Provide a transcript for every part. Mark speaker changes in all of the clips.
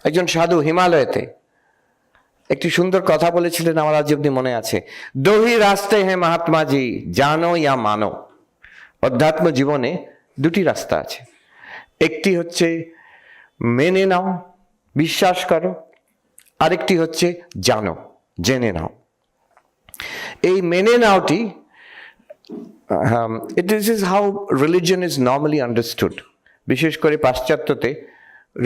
Speaker 1: একজন সাধু হিমালয়েতে একটি সুন্দর কথা বলেছিলেন, আমার আজ অব্দি মনে আছে। দোহি রাস্তে হে মহাত্মাজি, জানো ইয়া মানো। অধ্যাত্ম জীবনে দুটি রাস্তা আছে, একটি হচ্ছে মেনে নাও, বিশ্বাস করো, আরেকটি হচ্ছে জানো, জেনে নাও। এই মেনে নাওটি, this is how religion is normally understood. বিশেষ করে পাশ্চাত্যতে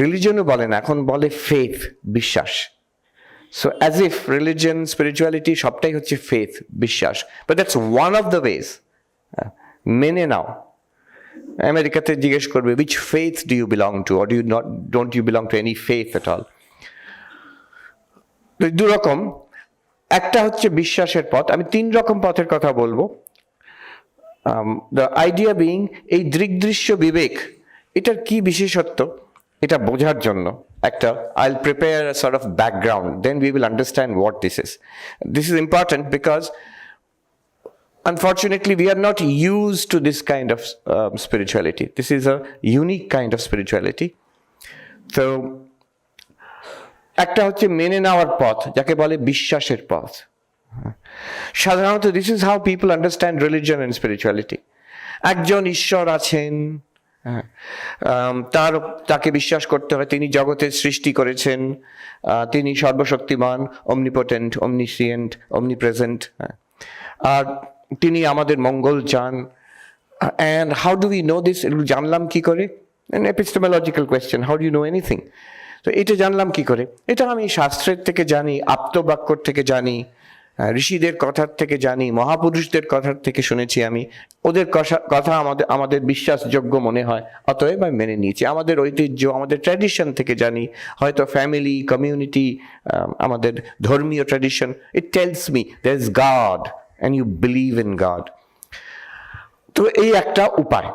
Speaker 1: রিলিজনও বলে না, এখন বলে ফেথ, বিশ্বাস। So as if religion, spirituality সবটাই হচ্ছে faith, বিশ্বাস। But that's one of the ways. মেনে নাও। আমেরিকাতে জিজ্ঞেস করবে, which faith do you belong to, or don't you belong to any faith at all? দু রকম, একটা হচ্ছে বিশ্বাসের পথ। আমি 3 রকম পথের কথা বলবো। The idea being, এই দৃগ্দৃশ্য বিবেক, এটার কি বিশেষত্ব এটা বোঝার জন্য একটা I'll prepare a sort of background, then we will understand what this is. This is important because unfortunately we are not used to this kind of spirituality. This is a unique kind of spirituality. So একটা হচ্ছে মেনে নেওয়ার পথ, যাকে বলে বিশ্বাসের পথ। সাধারণত this is how people understand religion and spirituality. একজন ঈশ্বর আছেন, তাকে বিশ্বাস করতে হয়, তিনি জগতের সৃষ্টি করেছেন, তিনি সর্বশক্তিমান, omnipotent, omniscient, omnipresent, আর তিনি আমাদের মঙ্গল চান। And how do we know this? এগুলো জানলাম কি করে? An epistemological question. How do you know anything? তো এটা জানলাম কি করে? এটা আমি শাস্ত্রের থেকে জানি, আপ্তবাক্যর থেকে জানি, ঋষিদের কথার থেকে জানি, মহাপুরুষদের কথার থেকে শুনেছি আমি, ওদের কথা আমাদের বিশ্বাসযোগ্য মনে হয়, অতএব আমি মেনে নিয়েছি। আমাদের ঐতিহ্য, আমাদের ট্র্যাডিশন থেকে জানি, হয়তো ফ্যামিলি, কমিউনিটি, আমাদের ধর্মীয় tradition, it tells me there is God and you believe in God. তো এই একটা উপায়,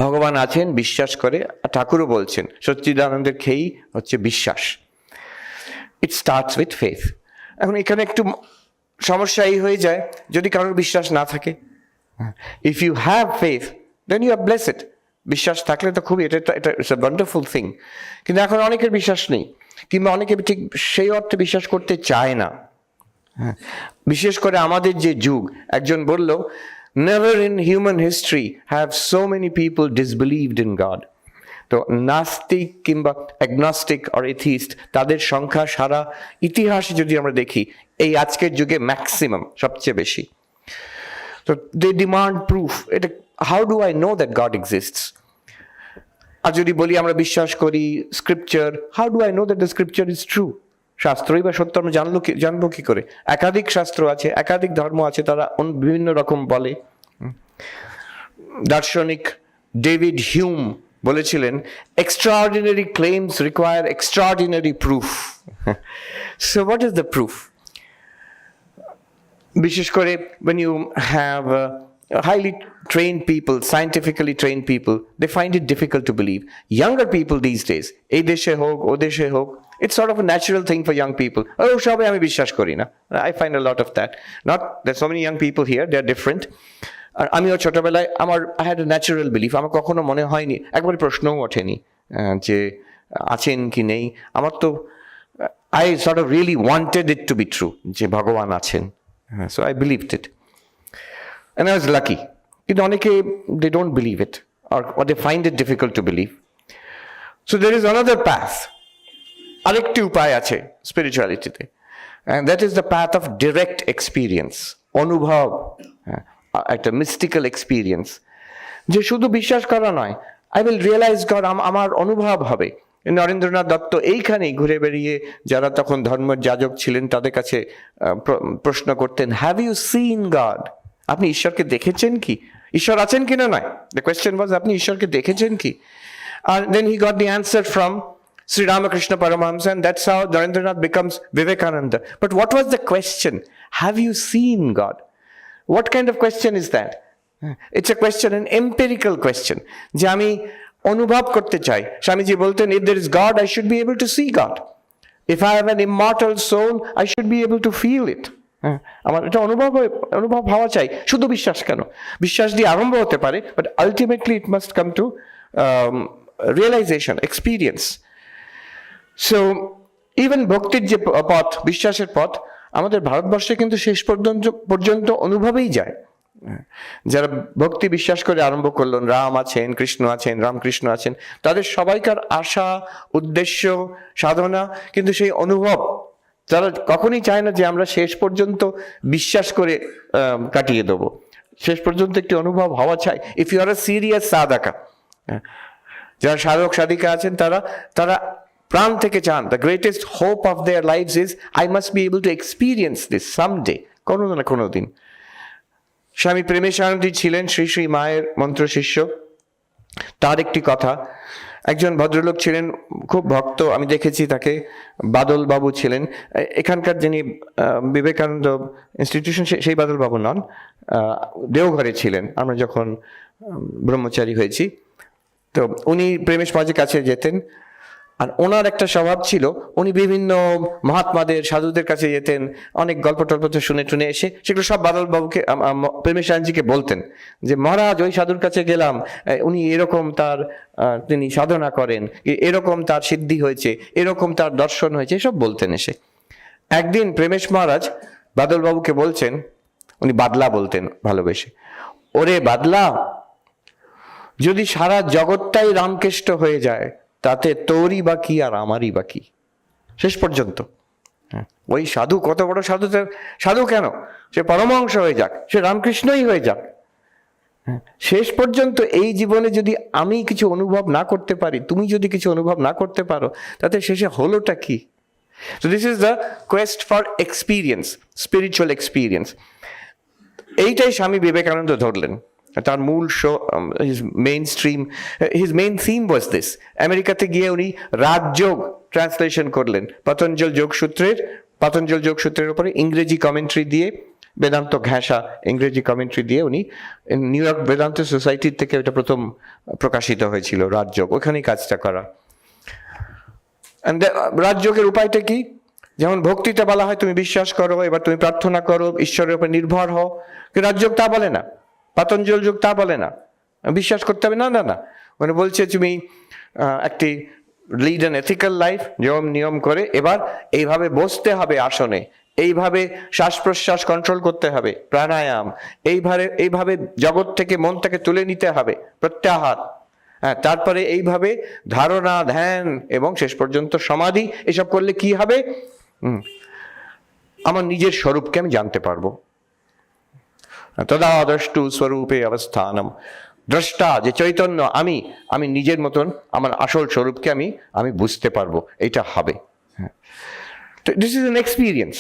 Speaker 1: ভগবান আছেন বিশ্বাস করে। ঠাকুরও বলছেন সচ্চিদানন্দের খেয়েই হচ্ছে বিশ্বাস। It starts with faith. এখন এখানে একটু সমস্যা এই হয়ে যায়, যদি কারোর বিশ্বাস না থাকে। If you have faith then you are blessed. বিশ্বাস থাকলে তো খুবই, এটা ইটস এ ওয়ান্ডারফুল থিং। কিন্তু এখন অনেকের বিশ্বাস নেই, কিংবা অনেকে ঠিক সেই অর্থে বিশ্বাস করতে চায় না। বিশেষ করে আমাদের যে যুগ, একজন বলল, never in human history have so many people disbelieved in God. তো নাস্তিক কিংবা অ্যাগনস্টিক অর এথিস্ট, তাদের সংখ্যা সারা ইতিহাসে যদি আমরা দেখি, এই আজকের যুগে ম্যাক্সিমাম, সবচেয়ে বেশি। তো দে ডিমান্ড প্রুফ। এটা how do I know that God exists? আর যদি বলি আমরা বিশ্বাস করি scripture, how do I know that the scripture is true? শাস্ত্রই বা সত্য আমরা জানবো কি করে? একাধিক শাস্ত্র আছে, একাধিক ধর্ম আছে, তারা বিভিন্ন রকম বলে। দার্শনিক ডেভিড হিউম বলেছিলেন, extraordinary claims require extraordinary proof. So what is the proof? বিশেষ করে when you have highly trained people, scientifically trained people, they find it difficult to believe. Younger people these days, এই দেশে হোক ও দেশে হোক, it's sort of a natural thing for young people. Oh, সবাই আমি বিশ্বাস করি না। I find a lot of that. Not there's so many young people here, they're different. আর আমিও ছোটবেলায় I had a natural belief. আমার কখনো মনে হয়নি, একবার প্রশ্নও ওঠেনি যে আছেন কি নেই। আমার তো I sort of really wanted it to be true, যে ভগবান আছেন। So I believed it. And I was lucky. কিন্তু অনেকে they don't believe it, or they find it difficult to believe. So there is another path. আরেকটি উপায় আছে স্পিরিচুয়ালিটিতে, and that is the path of direct experience, অনুভব, একটা mystical experience, যে শুধু বিশ্বাস করা নয়, আই উইল রিয়েলাইজ গড, আমার অনুভব হবে। নরেন্দ্রনাথ দত্ত এইখানেই ঘুরে বেরিয়ে, যারা তখন ধর্মের যাজক ছিলেন তাদের কাছে প্রশ্ন করতেন, হ্যাভ ইউ সিন গড? আপনি ঈশ্বরকে দেখেছেন কি? ঈশ্বর আছেন কিনা নয়, দ্য কোয়েশ্চেন ওয়াজ আপনি ঈশ্বরকে দেখেছেন কি? আর then he got the answer from Sri Ramakrishna Paramahamsa, and that's how Narendranath becomes Vivekananda. But what was the question? Have you seen God? What kind of question is that? It's a question, an empirical question. যে আমি অনুভব করতে চাই। স্বামীজি বলতেন, if there is God, I should be able to see God. If I have an immortal soul, I should be able to feel it. আমার এটা অনুভব হওয়া চাই। শুধু বিশ্বাস কেন? বিশ্বাস দিয়ে আরম্ভ হতে পারে, but ultimately it must come to realization, experience. So even ভক্তির যে পথ, বিশ্বাসের পথ, আমাদের ভারতবর্ষে কিন্তু শেষ পর্যন্ত অনুভবেই যায়। যারা ভক্তি বিশ্বাস করে আরম্ভ করলেন, রাম আছেন, কৃষ্ণ আছেন, রামকৃষ্ণ আছেন, তাদের সবাইকার আশা, উদ্দেশ্য, সাধনা কিন্তু সেই অনুভব। তারা কখনই চায় না যে আমরা শেষ পর্যন্ত বিশ্বাস করে কাটিয়ে দেবো। শেষ পর্যন্ত একটি অনুভব হওয়া চাই। If you are a serious sadhaka, যারা সাধক সাধিকা আছেন, তারা প্রাণ থেকে চান, the greatest hope of their lifes is I must be able to experience this someday, কোনো না কোনো দিন। স্বামী প্রেমেশানন্দ ছিলেন শ্রী শ্রী মায়ের মন্ত্র শিষ্য। তার একটি কথা, একজন ভদ্রলোক ছিলেন, খুব ভক্ত, আমি দেখেছি তাকে, বাদল বাবু ছিলেন এখানকার, যিনি বিবেকানন্দ ইনস্টিটিউশন, সেই বাদল বাবু নন, দেওঘরে ছিলেন আমরা যখন ব্রহ্মচারী হয়েছি। তো উনি প্রেমেশ মাঝে কাছে যেতেন, আর ওনার একটা স্বভাব ছিল, উনি বিভিন্ন মহাত্মাদের, সাধুদের কাছে যেতেন, অনেক গল্প টল্প শুনে টুনে এসে সেগুলো সব বাদল বাবুকে, প্রেমেশানন্দজিকে বলতেন যে মহারাজ ওই সাধুর কাছে গেলাম, উনি এরকম তিনি সাধনা করেন, এরকম তার সিদ্ধি হয়েছে, এরকম তার দর্শন হয়েছে, এসব বলতেন এসে। একদিন প্রেমেশ মহারাজ বাদল বাবুকে বলছেন, উনি বাদলা বলতেন ভালোবেসে, ওরে বাদলা, যদি সারা জগৎটাই রামকৃষ্ণ হয়ে যায় তাতে তোরই বা কি আর আমারই বা কি। শেষ পর্যন্ত ওই সাধু, কত বড় সাধু, সাধু কেন, সে পরমহংস হয়ে যাক, সে রামকৃষ্ণই হয়ে যাক, শেষ পর্যন্ত এই জীবনে যদি আমি কিছু অনুভব না করতে পারি, তুমি যদি কিছু অনুভব না করতে পারো, তাতে শেষে হলোটা কি? So this is the quest for experience, spiritual experience. এইটাই স্বামী বিবেকানন্দ ধরলেন। তার মূল his main theme was this. আমেরিকাতে গিয়ে উনি রাজযোগ ট্রান্সলেশন করলেন, পতঞ্জল যোগসূত্রের উপরে ইংরেজি কমেন্ট্রি দিয়ে, বেদান্ত ঘেঁষা ইংরেজি কমেন্ট্রি দিয়ে উনি নিউ ইয়র্ক বেদান্ত সোসাইটির থেকে এটা প্রথম প্রকাশিত হয়েছিল, রাজযোগ, ওখানেই কাজটা করা। রাজযোগের উপায়টা কি? যেমন ভক্তিতে বলা হয় তুমি বিশ্বাস করো, এবার তুমি প্রার্থনা করো, ঈশ্বরের উপর নির্ভর হও, রাজযোগ তা বলে না, পতঞ্জল যোগ তা বলে না, বিশ্বাস করতে হবে, না না না, মানে বলছে তুমি একটি লিড অ্যান এথিক্যাল লাইফ, নিয়ম করে এবার এইভাবে বসতে হবে আসনে, এইভাবে শ্বাস প্রশ্বাস কন্ট্রোল করতে হবে, প্রাণায়াম, এইভাবে জগৎ থেকে মনটাকে তুলে নিতে হবে, প্রত্যাহার, হ্যাঁ, তারপরে এইভাবে ধারণা, ধ্যান এবং শেষ পর্যন্ত সমাধি, এসব করলে কি হবে? আমার নিজের স্বরূপকে আমি জানতে পারবো। তদা দ্রষ্টু স্বরূপে অবস্থানম, দ্রষ্টা যে চৈতন্য, আমি নিজের মতন আমার আসল স্বরূপকে আমি বুঝতে পারবো, এটা হবে। This is an experience.